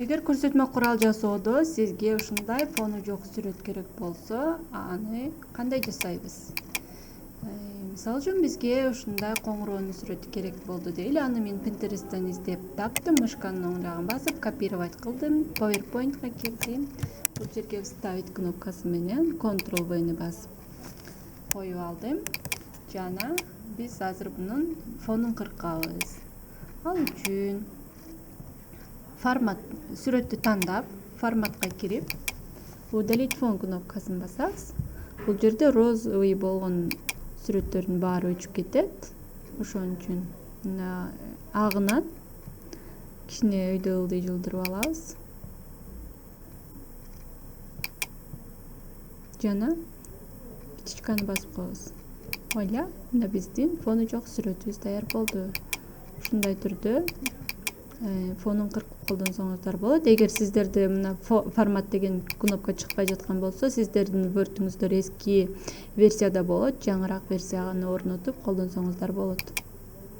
Эгер көрсөтмө курал жасоодо сизге ушундай фону жок сүрөт керек болсо, аны кандай жасайбыз? Мисалы үчүн бизге ушундай коңуроонун сүрөтү керек болду дейли. Аны мен Pinterest'ten издеп таптым, мышканын оң жагын басып, копировать кылдым, PowerPoint'ка кирдим. Бул жерге вставить кнопкасы менен Ctrl+V басып коюп алдым. Жана биз азыр мунун фонун кыркабыз. Ал үчүн формат сүрөттү тандап, форматка кирип, удалить фон кнопкасын басабыз. Бул жерде розовый болгон сүрөттөрдүн баары өчүп кетет. Ошон үчүн агынан кичине өйдө жылдырып алабыз. Жана птичканы басып коебуз. Вуаля, мына биздин фону жок сүрөтүбүз даяр болду. Ушундай түрдө фонун кыркып колдонсоңуздар болот. Эгер сиздерде мына формат деген кнопка чыкпай жаткан болсо, сиздердин Word'үңүздөр эски версияда болот, жаңыраак версияны орнотуп колдонсоңуздар болот.